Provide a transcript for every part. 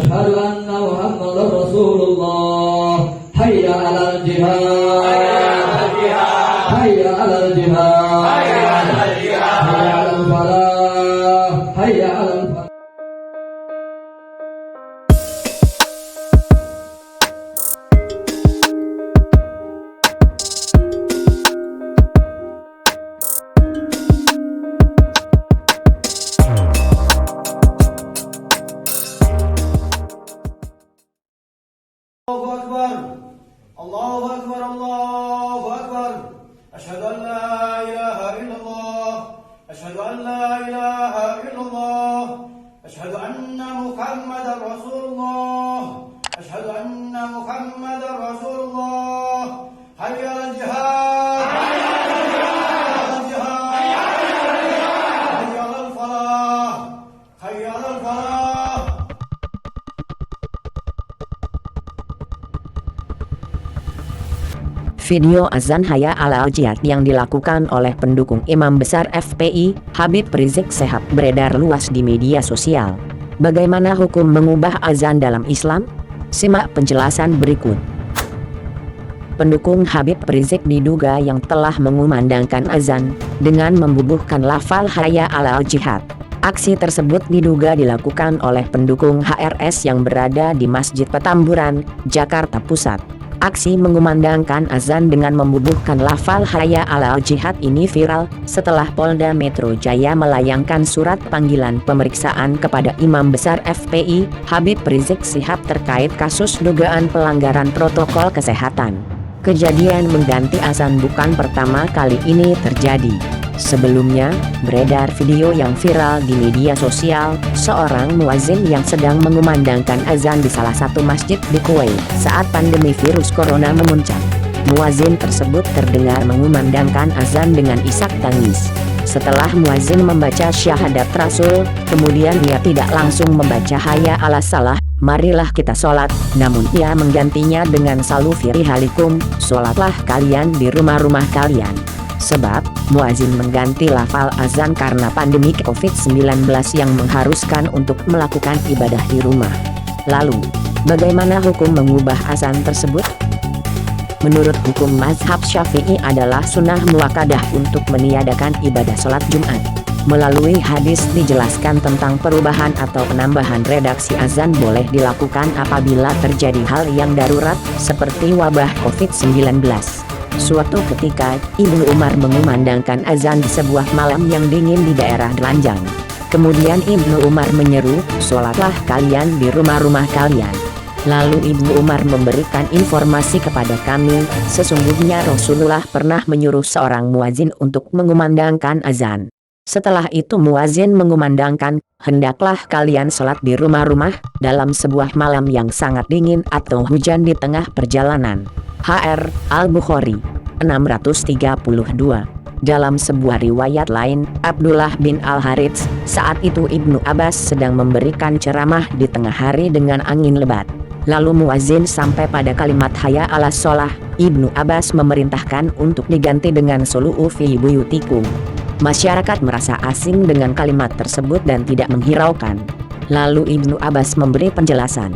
أشهد أن محمدا رسول الله حي على الجهاد حي على الجهاد حي على الفلاح حي على الفلاح. الله أكبر الله أكبر الله أكبر أشهد أن لا إله إلا الله أشهد أن لا إله إلا الله أشهد أن محمدا رسول الله أشهد أن محمدا رسول الله حي على الجهاد حي على الجهاد حي على الفلاح حي على الفلاح. Video azan Hayya 'alal Jihad yang dilakukan oleh pendukung Imam Besar FPI, Habib Rizik Syihab beredar luas di media sosial. Bagaimana hukum mengubah azan dalam Islam? Simak penjelasan berikut. Pendukung Habib Rizik diduga yang telah mengumandangkan azan dengan membubuhkan lafal Hayya 'alal Jihad. Aksi tersebut diduga dilakukan oleh pendukung HRS yang berada di Masjid Petamburan, Jakarta Pusat. Aksi mengumandangkan azan dengan membubuhkan lafal Hayya 'alal Jihad ini viral setelah Polda Metro Jaya melayangkan surat panggilan pemeriksaan kepada Imam Besar FPI, Habib Rizik Syihab terkait kasus dugaan pelanggaran protokol kesehatan. Kejadian mengganti azan bukan pertama kali ini terjadi. Sebelumnya, beredar video yang viral di media sosial, seorang muazin yang sedang mengumandangkan azan di salah satu masjid di Kuwait saat pandemi virus corona memuncak. Muazin tersebut terdengar mengumandangkan azan dengan isak tangis. Setelah muazin membaca syahadat Rasul, kemudian dia tidak langsung membaca Hayya 'alas shalah, marilah kita sholat, namun ia menggantinya dengan salu fi rihalikum, sholatlah kalian di rumah-rumah kalian. Sebab, muazin mengganti lafal azan karena pandemi COVID-19 yang mengharuskan untuk melakukan ibadah di rumah. Lalu, bagaimana hukum mengubah azan tersebut? Menurut hukum mazhab Syafi'i adalah sunnah muakkadah untuk meniadakan ibadah sholat Jumat. Melalui hadis dijelaskan tentang perubahan atau penambahan redaksi azan boleh dilakukan apabila terjadi hal yang darurat, seperti wabah COVID-19. Suatu ketika, Ibnu Umar mengumandangkan azan di sebuah malam yang dingin di daerah Delanjang. Kemudian Ibnu Umar menyeru, sholatlah kalian di rumah-rumah kalian. Lalu Ibnu Umar memberikan informasi kepada kami, sesungguhnya Rasulullah pernah menyuruh seorang muazin untuk mengumandangkan azan. Setelah itu muazin mengumandangkan, hendaklah kalian sholat di rumah-rumah, dalam sebuah malam yang sangat dingin atau hujan di tengah perjalanan. HR Al-Bukhari 632. Dalam sebuah riwayat lain, Abdullah bin Al-Harits, saat itu Ibnu Abbas sedang memberikan ceramah di tengah hari dengan angin lebat. Lalu muazin sampai pada kalimat Hayya 'alas shalah, Ibnu Abbas memerintahkan untuk diganti dengan solu'u fi buyutikum. Masyarakat merasa asing dengan kalimat tersebut dan tidak menghiraukan. Lalu Ibnu Abbas memberi penjelasan.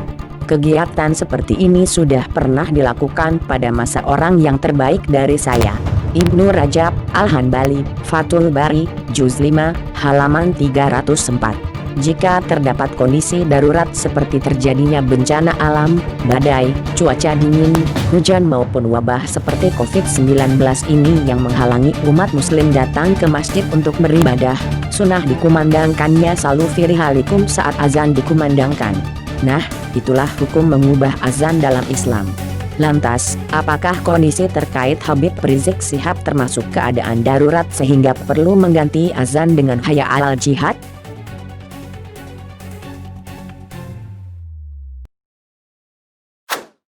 Kegiatan seperti ini sudah pernah dilakukan pada masa orang yang terbaik dari saya. Ibnu Rajab Al-Hanbali, Fathul Bari, Juz 5, halaman 304. Jika terdapat kondisi darurat seperti terjadinya bencana alam, badai, cuaca dingin, hujan maupun wabah seperti COVID-19 ini yang menghalangi umat muslim datang ke masjid untuk beribadah, sunnah dikumandangkannya salu fi rihalikum saat azan dikumandangkan. Nah, itulah hukum mengubah azan dalam Islam. Lantas, apakah kondisi terkait Habib Rizik Syihab termasuk keadaan darurat sehingga perlu mengganti azan dengan Hayya 'alal Jihad?